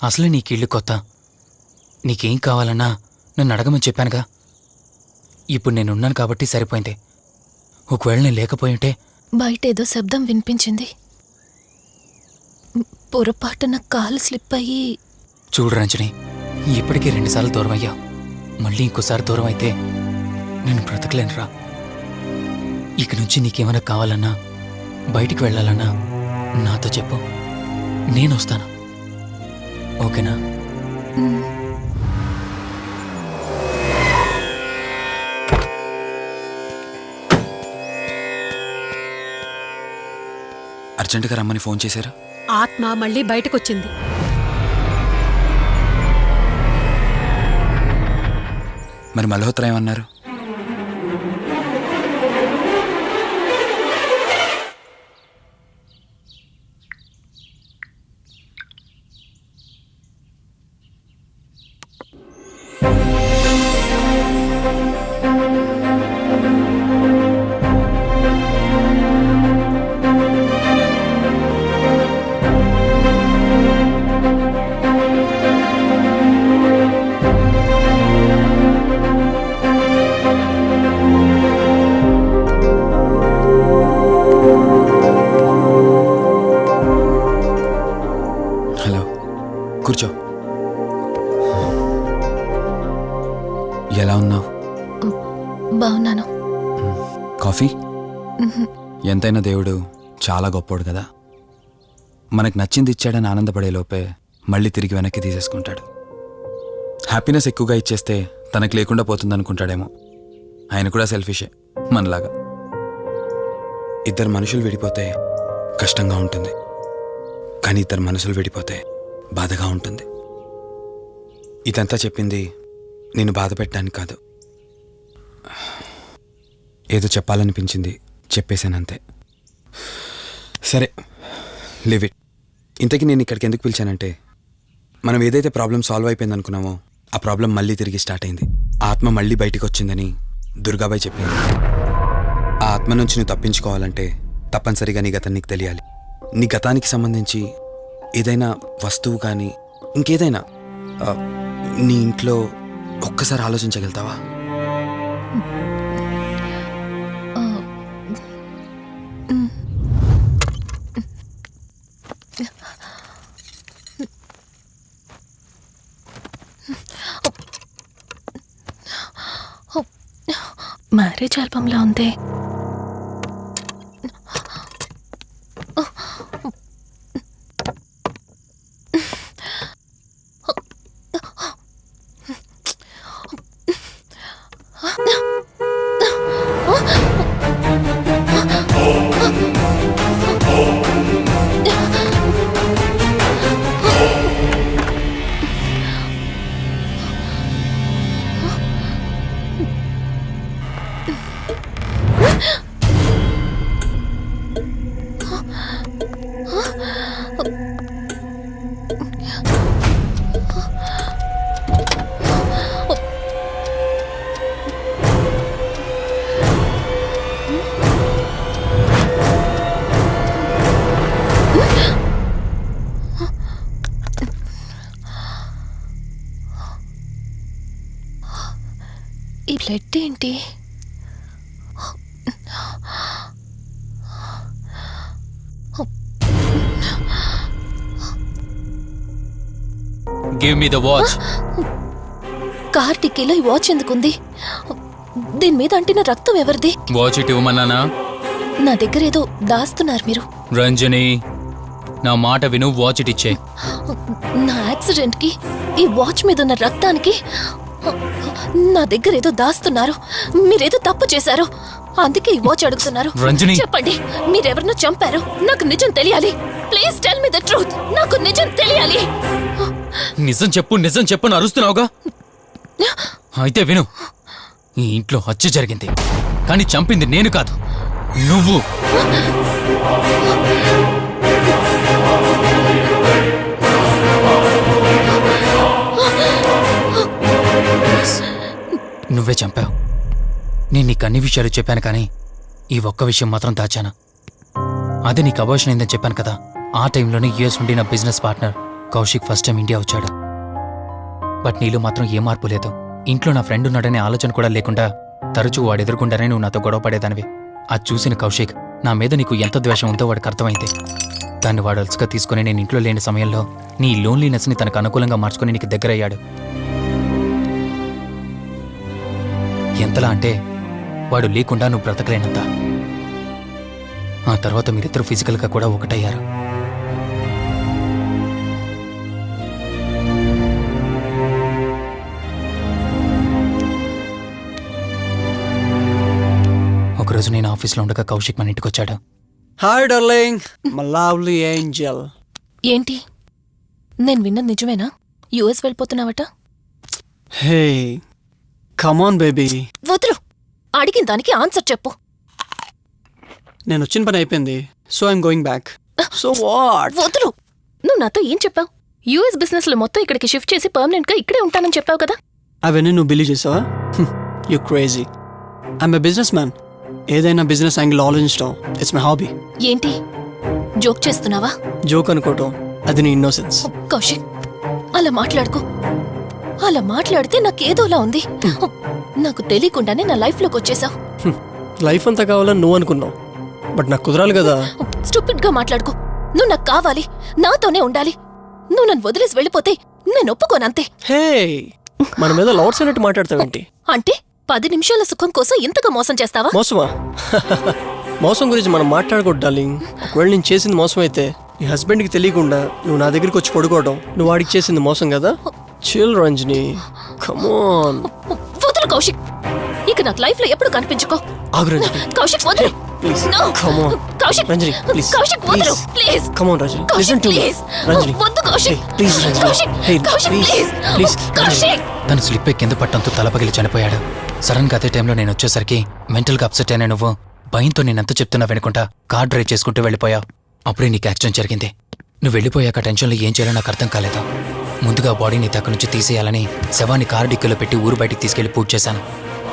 అసలే నీకు ఇల్లు కొత్త. నీకేం కావాలన్నా నన్ను అడగమని చెప్పానుగా. ఇప్పుడు నేనున్నాను కాబట్టి సరిపోయింది. ఒకవేళ నేను లేకపోయింటే బయటేదో శబ్దం వినిపించింది. పొరపాటున కాలు స్లిప్ అయ్యి. చూడు రంజని, ఇప్పటికీ 2 సార్లు దూరం అయ్యా. మళ్ళీ ఇంకోసారి దూరం అయితే నేను బ్రతకలేనురా. ఇక నుంచి నీకేమైనా కావాలన్నా, బయటికి వెళ్ళాలన్నా నాతో చెప్పు, నేను వస్తాను. ఓకేనా? అర్జెంటుగా రమ్మని ఫోన్ చేశారు. ఆత్మ మళ్ళీ బయటకొచ్చింది. మరి మల్హోత్రా ఏమన్నారు? కూర్చో. ఎలా ఉన్నావు? బాగున్నాను. కాఫీ? ఎంతైనా దేవుడు చాలా గొప్పోడు కదా. మనకు నచ్చింది ఇచ్చాడని ఆనందపడే లోపే మళ్ళీ తిరిగి వెనక్కి తీసేసుకుంటాడు. హ్యాపీనెస్ ఎక్కువగా ఇచ్చేస్తే తనకు లేకుండా పోతుందనుకుంటాడేమో. ఆయన కూడా సెల్ఫిషే మనలాగా. ఇద్దరు మనుషులు విడిపోతే కష్టంగా ఉంటుంది, కానీ ఇద్దరు మనసులు విడిపోతే బాధగా ఉంటుంది. ఇదంతా చెప్పింది నేను బాధ పెట్టడానికి కాదు. ఏదో చెప్పాలనిపించింది, చెప్పేశానంతే. సరే, లివ్ ఇట్. ఇంతకీ నేను ఇక్కడికి ఎందుకు పిలిచానంటే, మనం ఏదైతే ప్రాబ్లం సాల్వ్ అయిపోయింది అనుకున్నామో ఆ ప్రాబ్లం మళ్ళీ తిరిగి స్టార్ట్ అయింది. ఆత్మ మళ్ళీ బయటికి వచ్చిందని దుర్గాబాయ్ చెప్పింది. ఆ ఆత్మ నుంచి నువ్వు తప్పించుకోవాలంటే తప్పనిసరిగా నీ గతం నీకు తెలియాలి. నీ గతానికి సంబంధించి ఏదైనా వస్తువు కానీ ఇంకేదైనా నీ ఇంట్లో ఒక్కసారి ఆలోచించగలుగుతావా? మ్యారేజ్ ఆల్బంలా ఉంది. ఈ బ్లడ్ ఏంటి? Give me the watch. Car టిక్కీలో ఈ వాచ్ ఎందుకుంది? దీని మీద అంటిన రక్తం ఎవరిది? వాచ్ ఇటు ఇవ్వమన్నానా? నా దగ్గర ఏదో దాస్తున్నారు మీరు. రంజని, నా మాట విను, వాచ్ ఇటు ఇచ్చే. నా యాక్సిడెంట్ కి, ఈ వాచ్ మీద ఉన్న రక్తానికి నా దగ్గర ఏదో దాస్తున్నారు. మీరేదో తప్పు చేశారు, అందుకే ఈ వాచ్ అడుగుతున్నారు. రంజని, చెప్పండి, మీరెవరినో చంపారు. నాకు నిజం తెలియాలి. Please tell me the truth. నాకు నిజం తెలియాలి. నిజం చెప్పు, నిజం చెప్పు అని అరుస్తున్నావుగా. అయితే విను, ఈ ఇంట్లో హత్య జరిగింది, కానీ చంపింది నేను కాదు, నువ్వు. నువ్వే చంపావు. నేను నీకు అన్ని విషయాలు చెప్పాను, కానీ ఈ ఒక్క విషయం మాత్రం దాచాను. అదే నీకు అబార్షన్ అయిందని చెప్పాను కదా. ఆ టైంలోనే యూఎస్ నుండి నా business partner Kaushik first time India వచ్చాడు. బట్ నీలో మాత్రం ఏ మార్పు లేదు. ఇంట్లో నా ఫ్రెండ్ ఉన్నాడనే ఆలోచన కూడా లేకుండా తరచూ వాడు ఎదుర్కొంటానే నువ్వు నాతో గొడవ పడేదానివి. అది చూసిన కౌశిక్ నా మీద నీకు ఎంత ద్వేషం ఉందో వాడికి అర్థమైంది. దాన్ని వాడు అలసుగా తీసుకుని నేను ఇంట్లో లేని సమయంలో నీ లోన్లీనెస్ని తనకు అనుకూలంగా మార్చుకుని నీకు దగ్గరయ్యాడు. ఎంతలా అంటే వాడు లేకుండా నువ్వు బ్రతకలేనంత. ఆ తర్వాత మీరిద్దరు ఫిజికల్గా కూడా ఒకటయ్యారు. ఒకరోజు నేను ఆఫీస్లో ఉండగా కౌశిక్ మన ఇంటికి వచ్చాడు. Hi darling, my lovely angel. ఏంటి నేను విన్నది నిజమేనా? యుఎస్ వెళ్ళిపోతున్నావట? Hey come on baby. వదులు, అడిగిన దానికి ఆన్సర్ చెప్పు. నేను వచ్చిన పని అయిపోయింది, so I'm going back. So what? వదులు. నువ్వు నాతో ఏం చెప్పావు? యుఎస్ బిజినెస్ లో మొత్తం ఇక్కడికి షిఫ్ట్ చేసి పర్మనెంట్ గా ఇక్కడే ఉంటానని చెప్పావు కదా. అవన్నీ నువ్వు బిలీవ్ చేసావా? You crazy. I'm a business man. ఏదైనా బిజినెస్ యాంగిల్ ఆలోచించడం ఇట్స్ మై హాబీ. ఏంటి జోక్ చేస్తున్నావా? జోక్ అనుకోవటం అది నీ ఇన్నోసెన్స్. కౌశిక్, అలా మాట్లాడుకో. అలా మాట్లాడితే నాకేదోలా ఉంది. నాకు తెలియకుండానే నా లైఫ్ లోకి వచ్చేసావు. లైఫ్ అంతా కావాలని నువ్వు అనుకున్నావు, బట్ నాకు కుదరాలి కదా. స్టూపిడ్ గా మాట్లాడుకో. నువ్వు నాకు కావాలి, నాతోనే ఉండాలి. నువ్వు నన్ను వదిలేసి వెళ్ళిపోతే నేను ఒప్పుకోనంతే. హే మన మీద లవర్స్ అన్నట్టు మాట్లాడతావేంటి? అంటే 10 నిమిషాల సుఖం కోసం ఇంతగా మోసం చేస్తావా? మోసమా? మోసం గురించి మనం మాట్లాడకూడదు డార్లింగ్. ఒకవేళ నేను చేసింది మోసం అయితే నీ హస్బెండ్కి తెలియకుండా నువ్వు నా దగ్గరికి వచ్చి పడుకోవడం నువ్వు వాడికి చేసింది మోసం కదా. Chill Ranjani, come on. వదులు కౌశిక్, ఇక నాకు లైఫ్ లో ఎప్పుడు కనిపించుకో. ఆగు రంజని. కౌశిక్ వదులు. Please No. Come on. Kaushik, Ranjani please. Kaushik వదులు please. Come on Ranjani. Kaushik, listen to me. please. Ranjani వద్దు Kaushik. Please Ranjani. Kaushik, hey Kaushik, please please. Please Kaushik. తను స్లిప్ అయి కింద పట్టంతో తల పగిలి చనిపోయాడు. సడన్ గా అదే టైంలో నేను వచ్చేసరికి మెంటల్గా అప్సెట్ అయినా నువ్వు భయంతో నేనెంత చెప్తున్నా వినకుండా కార్ డ్రైవ్ చేసుకుంటూ వెళ్ళిపోయావు. అప్పుడే నీకు యాక్సిడెంట్ జరిగింది. నువ్వు వెళ్ళిపోయాక టెన్షన్లో ఏం చేయాలో నాకు అర్థం కాలేదు. ముందుగా బాడీని అక్కడి నుంచి తీసేయాలని శవాన్ని కారు డిక్కీలో పెట్టి ఊరు బయటికి తీసుకెళ్లి పూజ చేశాను.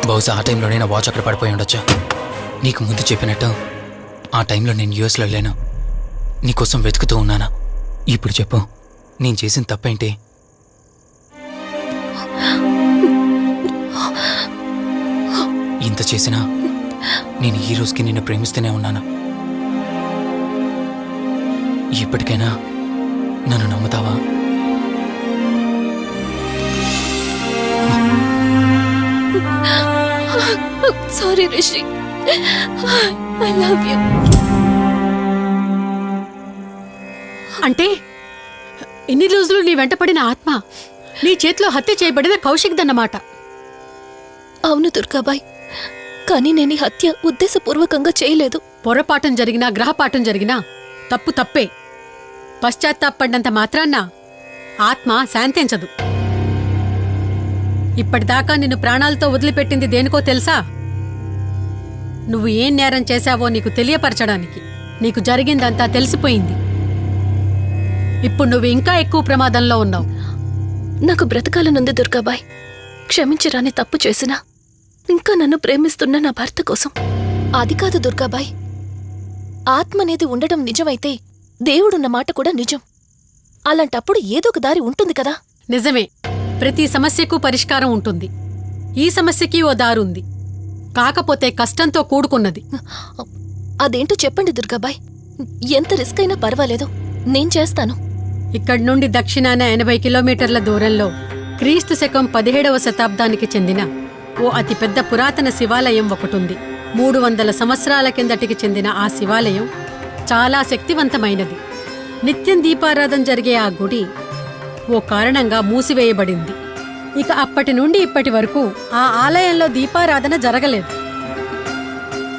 బహుశా ఆ టైంలోనే నా వాచ్ అక్కడ పడిపోయి ఉండొచ్చు. నీకు ముందు చెప్పినట్టు ఆ టైంలో నేను యూఎస్లో లేను. నీకోసం వెతుకుతూ ఉన్నాను. ఇప్పుడు చెప్పు, నేను చేసిన తప్పేంటి? ఇంత చేసినా నేను ఈ రోజుకి నిన్ను ప్రేమిస్తూనే ఉన్నాను. ఇప్పటికైనా నన్ను నమ్ముతావా? Sorry Rishi, I love you. అంటే ఇన్ని రోజులు నీ వెంటపడిన ఆత్మ నీ చేతిలో హత్య చేయబడిన కౌశిక్ దన్నమాట. అవును దుర్గాబాయ్, కానీ నేను ఈ హత్య ఉద్దేశపూర్వకంగా చేయలేదు. పొరపాఠం జరిగినా గ్రహపాఠం జరిగినా తప్పు తప్పే. పశ్చాత్తాపడినంత మాత్రాన్న ఆత్మ శాంతించదు. ఇప్పటిదాకా నిన్ను ప్రాణాలతో వదిలిపెట్టింది దేనికో తెలుసా? నువ్వు ఏం నేరం చేశావో నీకు తెలియపరచడానికి. నీకు జరిగిందంతా తెలిసిపోయింది. ఇప్పుడు నువ్వు ఇంకా ఎక్కువ ప్రమాదంలో ఉన్నావు. నాకు బ్రతకాలనుంది దుర్గాబాయ్. క్షమించరాని తప్పు చేసినా ఇంకా నన్ను ప్రేమిస్తున్న నా భర్త కోసం. అది కాదు దుర్గాబాయ్, ఆత్మ అనేది ఉండడం నిజమైతే దేవుడున్న మాట కూడా నిజం. అలాంటప్పుడు ఏదో ఒక దారి ఉంటుంది కదా. నిజమే, ప్రతి సమస్యకు పరిష్కారం ఉంటుంది. ఈ సమస్యకి ఓ దారుంది, కాకపోతే కష్టంతో కూడుకున్నది. అదేంటో చెప్పండి దుర్గాబాయ్. ఎంత రిస్క్ అయినా పర్వాలేదు, నేను చేస్తాను. ఇక్కడి నుండి దక్షిణాన 80 కిలోమీటర్ల దూరంలో క్రీస్తు శకం 17వ శతాబ్దానికి చెందిన ఓ అతిపెద్ద పురాతన శివాలయం ఒకటుంది. 300 సంవత్సరాల కిందటికి చెందిన ఆ శివాలయం చాలా శక్తివంతమైనది. నిత్యం దీపారాధన జరిగే ఆ గుడి ఓ కారణంగా మూసివేయబడింది. ఇక అప్పటి నుండి ఇప్పటి వరకు ఆ ఆలయంలో దీపారాధన జరగలేదు.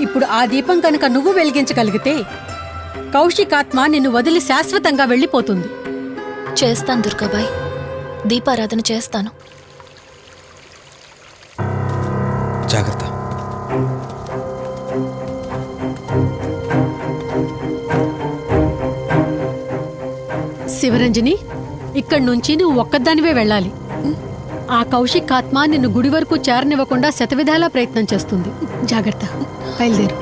ఇప్పుడు ఆ దీపం కనుక నువ్వు వెలిగించగలిగితే కౌశికాత్మ నిన్ను వదిలి శాశ్వతంగా వెళ్ళిపోతుంది. చేస్తాను దుర్గాబాయ్, దీపారాధన చేస్తాను. జాగ్రత్త. శివరంజని, ఇక్కడి నుంచి నువ్వు ఒక్కదానివే వెళ్ళాలి. ఆ కౌశిక్ ఆత్మ నిన్ను గుడి వరకు చేరనివ్వకుండా శతవిధాలా ప్రయత్నం చేస్తుంది. జాగ్రత్త, బయలుదేరు.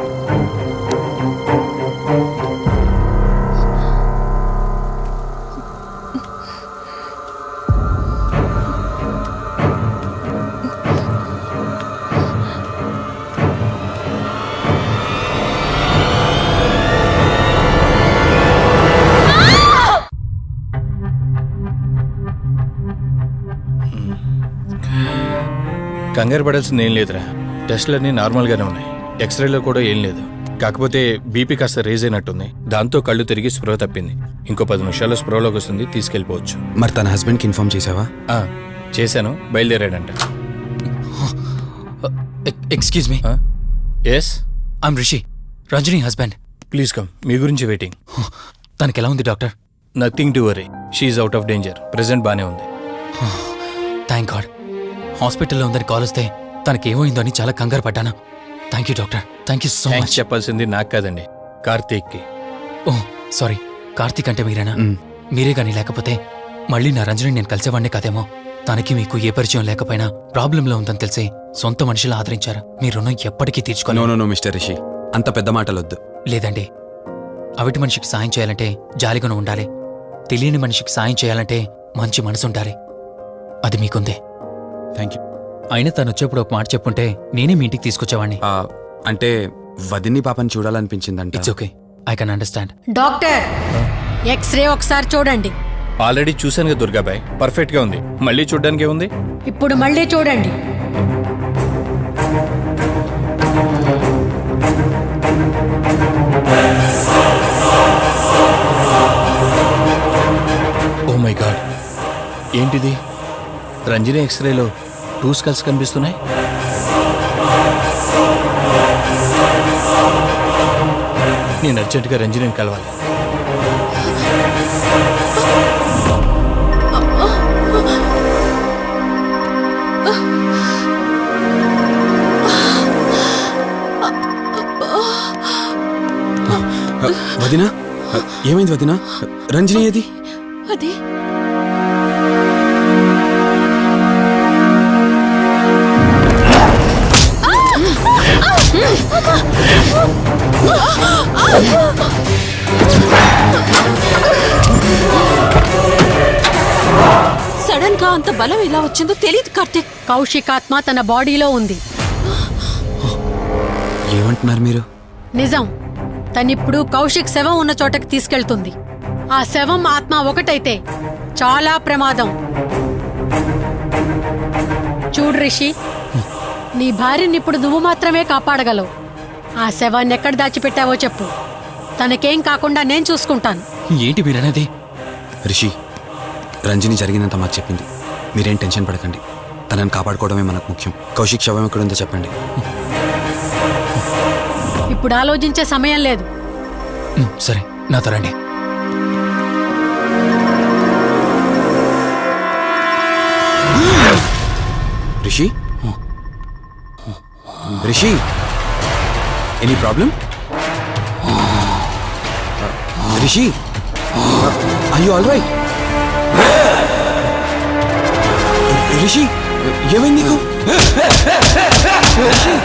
కంగారు పడాల్సింది ఏం లేదురా. టెస్టులన్నీ నార్మల్గానే ఉన్నాయి. ఎక్స్రేలో కూడా ఏం లేదు. కాకపోతే బీపీ కాస్త రేజ్ అయినట్టుంది. దాంతో కళ్ళు తిరిగి స్పృహ తప్పింది. ఇంకో 10 నిమిషాల్లో స్పృహలోకి వస్తుంది, తీసుకెళ్ళిపోవచ్చు. మరి తన హస్బెండ్కి ఇన్ఫార్మ్ చేసావా? చేశాను, బయలుదేరాడంట. Excuse me, yes, I'm Rishi, Ranjani husband. Please come. మీ గురించి వెయిటింగ్. తనకి ఎలా ఉంది doctor? Nothing to worry. She's out of danger. Present బానే ఉంది. Thank god. హాస్పిటల్లో ఉందని కాల్ వస్తే తనకేమైందో అని చాలా కంగారు పడ్డాను. Thank you doctor, thank you so thanks much. చెప్పాల్సింది నాకు కాదండి, కార్తీక్కి. ఓ సారీ, కార్తీక్ అంటే మీరేనా? మ్. మీరే గానీ లేకపోతే మళ్ళీ నా రంజని నేను కలిసేవాడినే కాదేమో. తనకి మీకు ఏ పరిచయం లేకపోయినా ప్రాబ్లంలో ఉందని తెలిసి సొంత మనుషులు ఆదరించారు. మీ రుణం ఎప్పటికీ నో తీర్చుకోను. నో నో మిస్టర్ రిషి, అంత పెద్ద మాటలొద్దు. లేదండి, అవిటి మనిషికి సాయం చేయాలంటే జాలిగాను ఉండాలి. తెలియని మనిషికి సాయం చేయాలంటే మంచి మనసు ఉండాలి. అది మీకుందే. Thank you. అయినా తను వచ్చేప్పుడు ఒక మాట చెప్పుంటే నేనే మీ ఇంటికి తీసుకొచ్చేవాడిని. అంటే వదిన్ని పాపని చూడాలనిపించిందంట. It's okay, I can understand. Doctor, X-ray ఒకసారి చూడండి. ఆల్రెడీ చూశాను కదా దుర్గాబాయ్, పర్ఫెక్ట్ గా ఉంది. మళ్ళీ చూడ్డానికి ఏముంది? ఇప్పుడు మళ్ళీ చూడండి. ఓ మై గాడ్, ఏంటిది? రంజని ఎక్స్రేలో 2 స్కల్స్ కనిపిస్తున్నాయి. నేను అర్జెంటుగా రంజనిని కలవాలి. వదినా, ఏమైంది వదినా? రంజని ఏది? అది సడన్ గా అంత బలం ఎలా వచ్చిందో తెలియదు కార్తీక్. కౌశికాత్మ తన బాడీలో ఉంది. ఏమంటున్నారు మీరు? నిజం. తనిప్పుడు కౌశిక్ శవం ఉన్న చోటకి తీసుకెళ్తుంది. ఆ శవం ఆత్మ ఒకటైతే చాలా ప్రమాదం. చూడు రిషి, నీ భార్యని ఇప్పుడు నువ్వు మాత్రమే కాపాడగలవు. ఆ శవాన్ని ఎక్కడ దాచిపెట్టావో చెప్పు. తనకేం కాకుండా నేను చూసుకుంటాను. ఏంటి మీరనేది? రిషి, రంజని జరిగినంత మాకు చెప్పింది. మీరేం టెన్షన్ పడకండి. తనని కాపాడుకోవడమే మనకు ముఖ్యం. కౌశిక్ శవం ఎక్కడుందో చెప్పండి. ఇప్పుడు ఆలోచించే సమయం లేదు. సరే, నాతో రండి. Rishi, Rishi, any problem? Rishi, are you all right? Rishi, ఏమైంది నీకు? రిషి,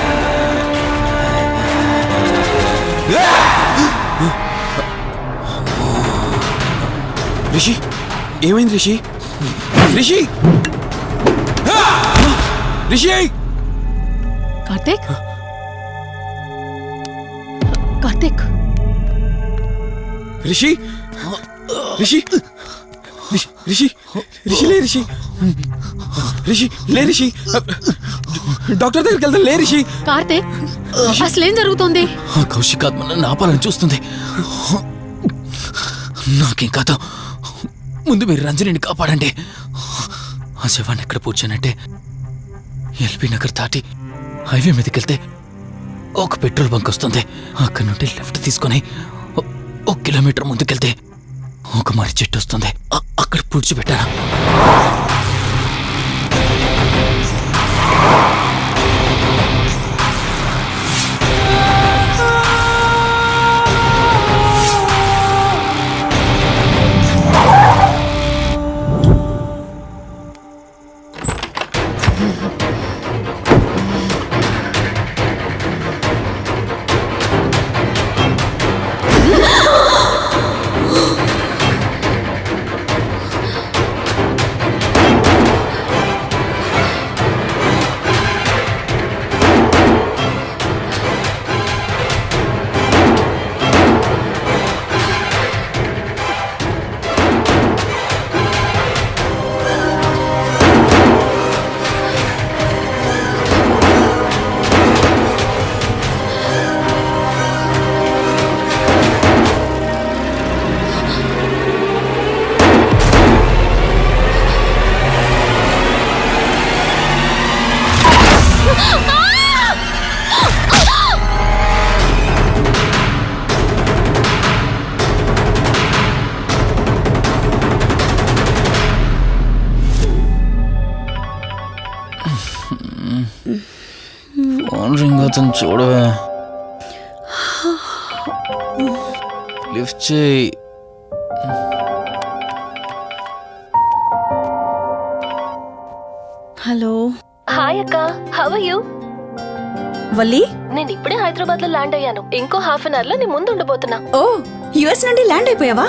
రిషి, ఏమైంది రిషి? రిషి, రిషి, కార్తీక్, కార్తీక్, రిషి, రిషి, రిషి, రిషి, లే రిషి, రిషి, లే రిషి, డాక్టర్ దగ్గరికి వెళ్తాం. లే రిషి. కార్తీక్, అసలేం జరుగుతుంది? ఆ కౌశికాత్మ నన్ను ఆపాలని చూస్తుంది. నాకేం కాదు, ముందు మీరు రంజనిని కాపాడండి. ఆ శవాన్ని ఎక్కడ పూడ్చానంటే ఎల్బీ నగర్ దాటి హైవే మీదకి వెళ్తే ఒక పెట్రోల్ బంక్ వస్తుంది. అక్కడ నుండి లెఫ్ట్ తీసుకొని 1 కిలోమీటర్ ముందుకెళ్తే ఒక మర్రి చెట్టు వస్తుంది. అక్కడ పూడ్చిపెట్టాను. ఫోన్ రింగ్ అవుతుంది చూడవే. లిఫ్ట్ చేయి. హలో హాయ్ అక్క, హౌ ఆర్ యు? వల్లి. నేను ఇప్పుడే హైదరాబాద్ లో ల్యాండ్ అయ్యాను. ఇంకో హాఫ్ అన్ అవర్ లో నీ ముందు ఉండబోతున్నా. ఓ, యుఎస్ నుండి ల్యాండ్ అయిపోయావా?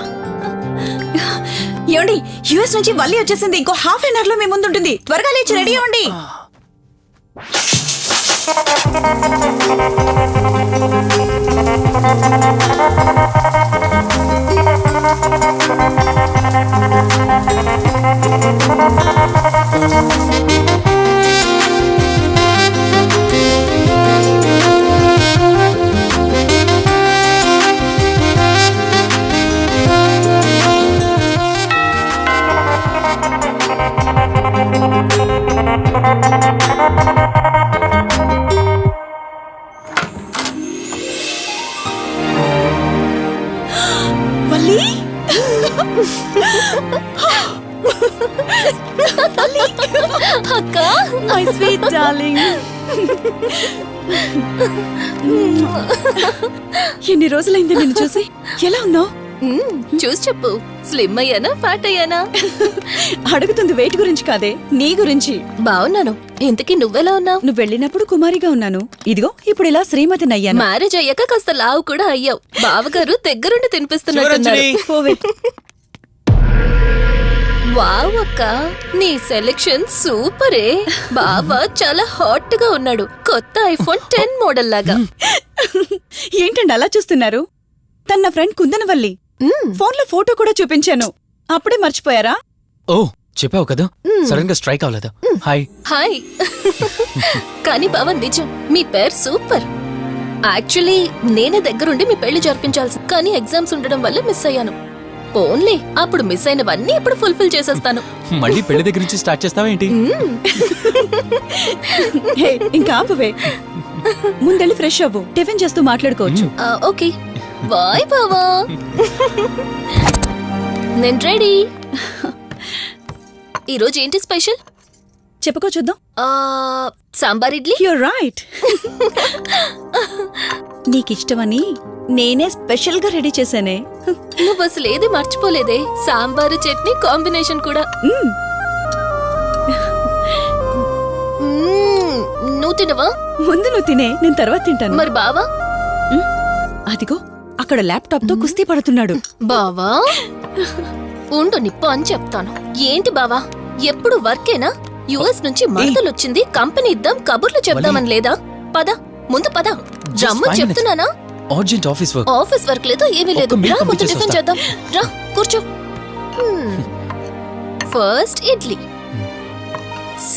ఏమండి, యుఎస్ నుంచి వల్లి వచ్చేసింది. ఇంకో హాఫ్ అన్ అవర్ లో మీ ముందు ఉంటుంది. త్వరగా లేచి రెడీ అవ్వండి. వల్లి, అక్క, మై స్వీట్ డార్లింగ్. ఎన్ని రోజులైంది నిన్ను చూసి. ఎలా ఉన్నావు? చూసి చెప్పు. స్లిమ్ అయ్యానా, ఫ్యాట్ అయ్యానా? అడుగుతుంది వెయిట్ గురించి కాదే, నీ గురించి. బాగున్నాను. ఇంతకీ నువ్వెలా ఉన్నావు? నువ్వు వెళ్ళినప్పుడు కుమారిగా ఉన్నాను. ఇదిగో ఇప్పుడు ఇలా శ్రీమతిని అయ్యాను. మ్యారేజ్ అయ్యాక కాస్త లావు కూడా అయ్యావు. బావగారు దగ్గరుండి తినిపిస్తున్నట్టున్నారు. పోవే. వావ్ అక్క, నీ సెలెక్షన్ సూపరే. బావ చాలా హాట్ గా ఉన్నాడు. కొత్త ఐఫోన్ 10 మోడల్ లాగా. ఏంటండి అలా చూస్తున్నారు? తన ఫ్రెండ్ కుందనవల్లి. ఫోన్ లో ఫోటో కూడా చూపించాను. అప్పుడే మర్చిపోయారా? ఓ, చెప్పావు కదా, సడన్ గా స్ట్రైక్ అవ్వలేదు. హాయ్. హాయ్. కానీ బావ నిజం, మీ పేరు సూపర్. యాక్చువల్లీ నేనే దగ్గరుండి మీ పెళ్లి జరిపించాల్సి, కానీ ఎగ్జామ్స్ ఉండడం వల్ల మిస్ అయ్యాను. ఓన్లీ అప్పుడు మిస్ అయినవన్నీ ఇప్పుడు ఫుల్ఫిల్ చేసేస్తాను. మళ్ళీ పెళ్లి దగ్గర నుంచి స్టార్ట్ చేస్తావా ఏంటి? హే, ఇంకా ఆపువే. ముందెళ్ళి ఫ్రెష్ అవ్వు. టిఫిన్ చేస్తూ మాట్లాడుకోవచ్చు. ఓకే బాయ్ బావా. నేను రెడీ. ఈరోజు ఏంటి స్పెషల్? చెప్పుకో చూద్దాం. సాంబార్ ఇడ్లీ. You're right. నీకిష్టమని నేనే స్పెషల్ గా రెడీ చేశానే. నువ్వు అసలు ఏది మర్చిపోలేదే. సాంబారు చట్నీ కాంబినేషన్ కూడా. నువ్వు తినవా? ముందు నువ్వు తినే, నేను తర్వాత తింటాను. మరి బావా? అదిగో అక్కడ ల్యాప్టాప్ తో కుస్తీ పడుతున్నాడు. బావా ఉండు, నిప్పు అని చెప్తాను. ఏంటి బావా, ఎప్పుడు వర్కేనా? యుఎస్ నుంచి మరదలొచ్చింది, కంపెనీ ఇద్దాం, కబుర్లు చెప్దామని లేదా? పద ముందు పద. జమ్ము చెప్తున్నానా? Urgent office work. Office work లేదు, ఏమీ లేదు. ఒక్క రా మీల్ ముందు పంపించేసి టిఫిన్ వస్తా. చేద్దాం. రా కూర్చో. First idli,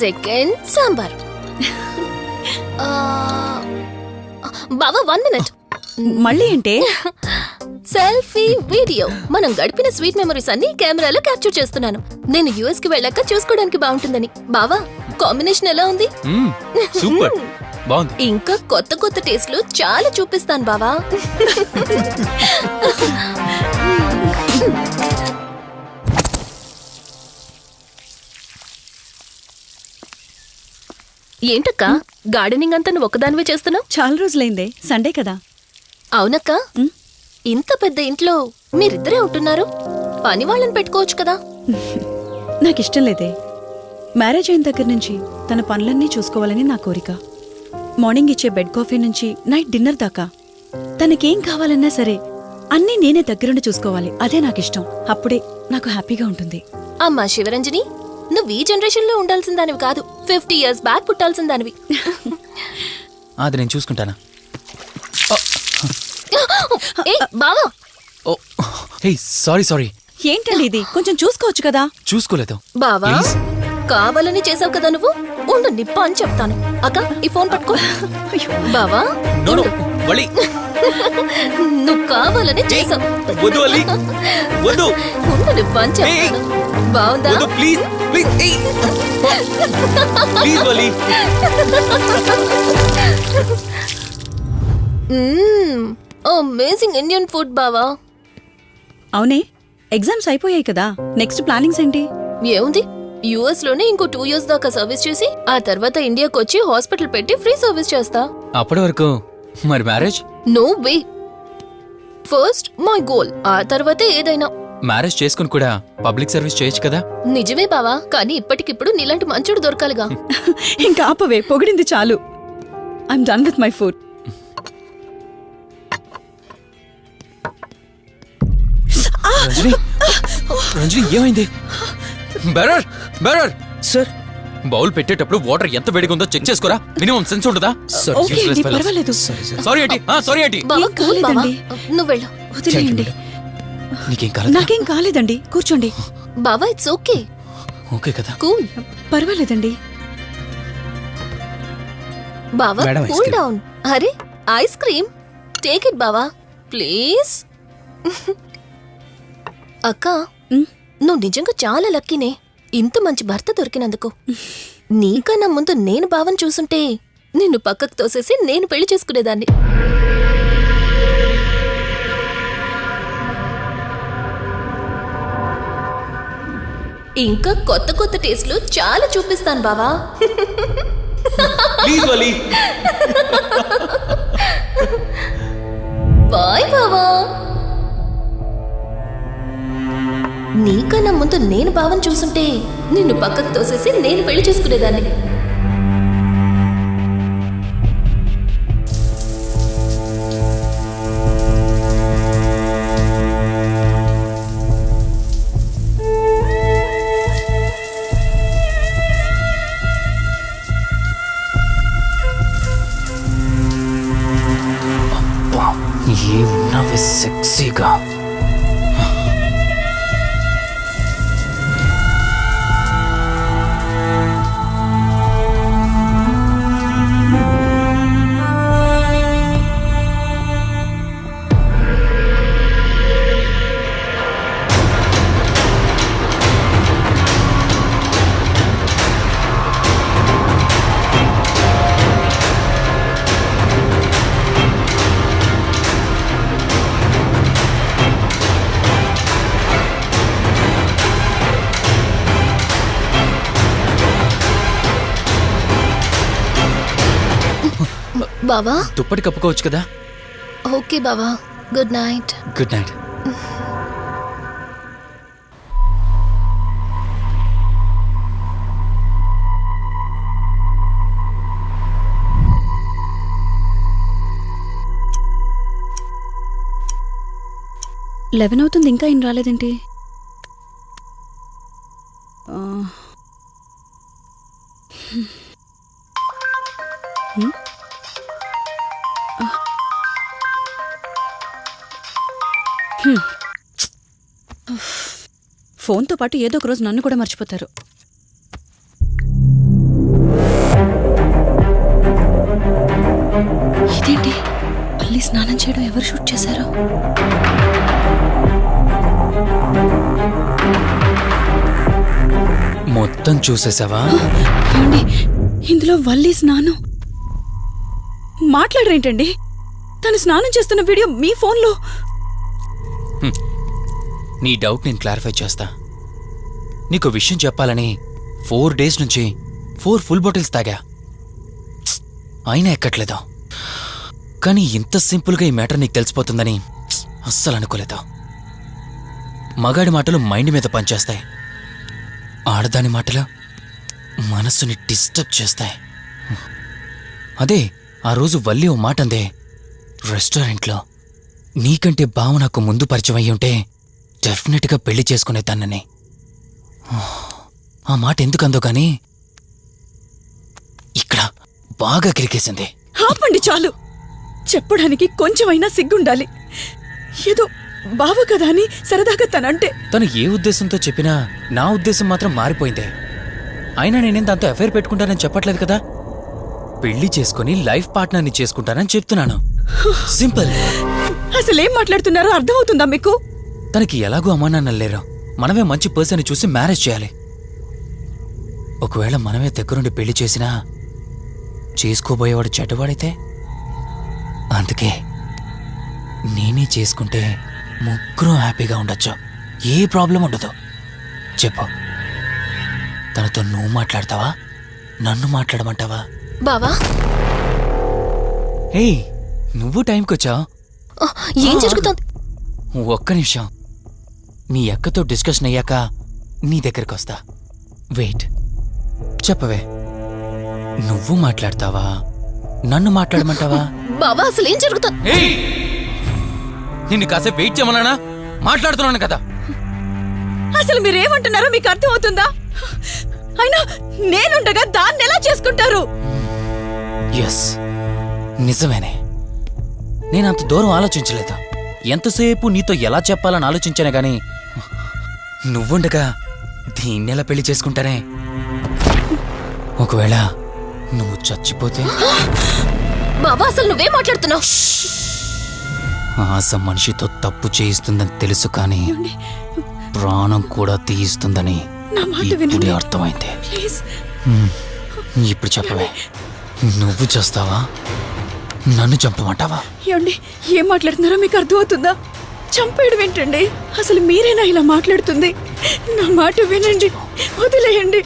second sambar. బావా 1 మినిట్. మళ్ళీ ఏంటే? Selfie video. మనం గడిపిన స్వీట్ మెమరీస్ అన్ని కెమెరాలో క్యాప్చర్ చేస్తున్నాను. నేను యుఎస్ కి వెళ్ళాక చూసుకోవడానికి బాగుంటుందని. బావా కాంబినేషన్ ఎలా ఉంది? సూపర్, బాగుంది. ఇంకా కొత్త కొత్త టేస్ట్లు చాలా చూపిస్తాను బావా. ఏంటక్క, గార్డెనింగ్ అంతా నువ్వు ఒక్కదానివే చేస్తున్నావు? చాలా రోజులైందే, సండే కదా. అవునక్క, ఇంత పెద్ద ఇంట్లో మీరిద్దరే ఉంటున్నారు. పని వాళ్ళని పెట్టుకోవచ్చు కదా. నాకిష్టం లేదే. మ్యారేజ్ అయిన దగ్గర నుంచి తన పనులన్నీ చూసుకోవాలని నా కోరిక. మార్నింగ్ ఇచ్చే బెడ్ కాఫీ నుంచి నైట్ డిన్నర్ దాకా తనకేం కావాలన్నా సరే అన్నీ నేనే దగ్గరుండి చూసుకోవాలి. అదే నాకిష్టం. అప్పుడే నాకు హ్యాపీగా ఉంటుంది. అమ్మా శివరంజని, నువ్వు ఈ జనరేషన్ లో ఉండాల్సిన దానివి కాదు. 50 years బ్యాక్ పుట్టాల్సిన దానివి. అది నేను చూసుకుంటానా? ఏ బావా, ఓ హే, సారీ సారీ. ఏంటండి ఇది? కొంచెం చూసుకోవచ్చు కదా. చూసుకోలేదు. బావా Please. కావాలని చేసావు కదా నువ్వు. ఉండు నిప్ప అని చెప్తాను. అక్క ఈ ఫోన్ పట్టుకో. బావా నో నో, ఉండు. వలి. నువ్వు కావాలని చేసావు. వద్దు వలి, వద్దు. ఉండు నిప్ప అని చెప్తాను. బావుందా? వద్దు ప్లీజ్, ప్లీజ్. ప్లీజ్ వలి. అమేజింగ్ ఇండియన్ ఫుడ్ బావా. అవునే, ఎగ్జామ్స్ అయిపోయాయి కదా. నెక్స్ట్ ప్లానింగ్స్ ఏంటి? ఏముంది, యుఎస్ లోనే ఇంకో 2 years దాకా సర్వీస్ చేసి ఆ తర్వాత ఇండియాకి వచ్చి హాస్పిటల్ పెట్టి ఫ్రీ సర్వీస్ చేస్తా. అప్పటి వరకు మరి marriage? No way. First my goal, ఆ తర్వాతే ఏదైనా. మ్యారేజ్ చేసుకుని కూడా పబ్లిక్ సర్వీస్ చేయొచ్చు కదా. నిజమే బావా, కానీ ఇప్పటికిప్పుడు నీలాంటి మంచోడు దొరకాలిగా. ఇంకా ఆపవే, పొగిడింది చాలు. I'm done with my food. Ranjani, Ranjani ఏమైంది? బెరర్ బెరర్ సార్ బౌల్ పెట్టేటప్పుడు వాటర్ ఎంత వేడిగా ఉందో చెక్ చేసుకోరా. మినిమం సెన్స్ ఉంటుందా? ఓకే అండి, పర్వాలేదు. సారీ ఏంటి, సారీ ఏంటి. బావా ఏం కూల్ బావా, కాలేదండి. నువ్వు వెళ్ళు. వదిలేయండి. నీకేం కాలేదు? నాకేం కాలేదండి, కూర్చోండి. బావా ఇట్స్ ఓకే, ఓకే కదా. కూల్. పర్వాలేదండి. బావా madam, ice cool cream. Down. అరే ఐస్ క్రీమ్, టేక్ ఇట్ బావా ప్లీజ్. అక్క, ఉమ్, నువ్వు నిజంగా చాలా లక్కీనే, ఇంత మంచి భర్త దొరికినందుకు. నీకన్నా ముందు నేను బావని చూసుంటే నిన్ను పక్కకు తోసేసి నేను పెళ్లి చేసుకునేదాన్ని. ఇంకా కొత్త కొత్త టేస్ట్లు చాలా చూపిస్తాను బావా. Please Vali. బాయ్ బావా. నీకన్నా ముందు నేను బావని చూసుంటే నిన్ను పక్కకు తోసేసి నేను పెళ్లి చేసుకునేదాన్ని. ఏమున్నావే సెక్సీగా. బావా దుప్పటి కప్పుకోవచ్చు కదా. ఓకే బావా, good night. Good night. Eleven అవుతుంది, ఇంకా ఏం రాలేదేంటి? ఆ. హ్మ్. హ్మ్. ఫోన్తో పాటు ఏదో ఒక రోజు నన్ను కూడా మర్చిపోతారు. ఇదేంటి, మళ్ళీ స్నానం చేయడం ఎవరు షూట్ చేశారో? మొత్తం చూసేసావా? ఏమండి, ఇందులో వల్లి స్నానం మాట్లాడరేంటండి? తను స్నానం చేస్తున్న వీడియో మీ ఫోన్లో. నీ డౌట్ నేను క్లారిఫై చేస్తా. నీకు విషయం చెప్పాలని 4 days నుంచి 4 full బాటిల్స్ తాగా, అయినా ఎక్కట్లేదు. కానీ ఇంత సింపుల్గా ఈ మ్యాటర్ నీకు తెలిసిపోతుందని అస్సలు అనుకోలేదు. మగాడి మాటలు మైండ్ మీద పనిచేస్తాయి, ఆడదాని మాటలు మనస్సుని డిస్టర్బ్ చేస్తాయి. అదే ఆ రోజు వల్లి ఓ మాట అందే రెస్టారెంట్లో, నీకంటే బావ నాకు ముందు పరిచయం అయ్యి ఉంటే డెఫినెట్గా పెళ్లి చేసుకునేదాన్నని. ఆ మాట ఎందుకందో గానీ ఇక్కడ బాగా కిరికేసింది. ఆపండి చాలు, చెప్పడానికి కొంచెమైనా సిగ్గుండాలి. ఏదో బావ కదా అని సరదాగా తనంటే. తను ఏ ఉద్దేశంతో చెప్పినా నా ఉద్దేశం మాత్రం మారిపోయిందే. అయినా నేనేం దాంతో అఫైర్ పెట్టుకుంటానని చెప్పట్లేదు కదా. పెళ్లి చేసుకుని లైఫ్ పార్ట్నర్ని చేసుకుంటానని చెప్తున్నాను. సింపుల్. అసలేం మాట్లాడుతున్నారో అర్థమవుతుందా మీకు? తనకి ఎలాగో అమ్మా నాన్నలు లేరు, మనమే మంచి పర్సన్ చూసి మ్యారేజ్ చేయాలి. ఒకవేళ మనమే దగ్గరుండి పెళ్లి చేసినా చేసుకోబోయేవాడు చెడ్డవాడైతే. అందుకే నేనే చేసుకుంటే ముగ్గురం హ్యాపీగా ఉండొచ్చు, ఏ ప్రాబ్లం ఉండదు. చెప్పు, తనతో నువ్వు మాట్లాడతావా నన్ను మాట్లాడమంటావా? బావా ఏయ్ నువ్వు టైంకి వచ్చావు. ఆ, ఏం జరుగుతోంది? ఒక్క నిమిషం, మీ అక్కతో డిస్కషన్ అయ్యాక నీ దగ్గరికి వస్తా. వెయిట్, చెప్పవే, నువ్వు మాట్లాడతావా నన్ను మాట్లాడమంటావా? బావా అసలు ఏం జరుగుతోంది? ఏయ్ నిన్ను కాసేపు వెయిట్ చేయమన్నానా? మాట్లాడుతున్నాను కదా. అసలు మీరేమంటున్నారో మీకు అర్థమవుతుందా? అయినా నేనుండగా దాన్ని ఎలా చేసుకుంటారు? ఎస్, నిజమేనే. నేను అంత దూరం ఆలోచించలేదు. ఎంతసేపు నీతో ఎలా చెప్పాలని ఆలోచించానే గాని నువ్వుండగా దీన్నెలా పెళ్లి చేసుకుంటానే? ఒకవేళ నువ్వు చచ్చిపోతే? బావా అసలు నువ్వేం మాట్లాడుతున్నావు? ఆశ మనిషితో తప్పు చేయిస్తుందని తెలుసు కానీ ప్రాణం కూడా తీయిస్తుందని నా మాట ఇప్పుడే వినండి. అర్థమైంది. ప్లీజ్. ఇప్పుడు చెప్పవే, నువ్వు చేస్తావా నన్ను చంపమంటావా? ఏమండి ఏం మాట్లాడుతున్నారో మీకు అర్థమవుతుందా? చంపేయడం ఏంటండి? అసలు మీరేనా ఇలా మాట్లాడుతుంది? నా మాట వినండి, వదిలేయండి.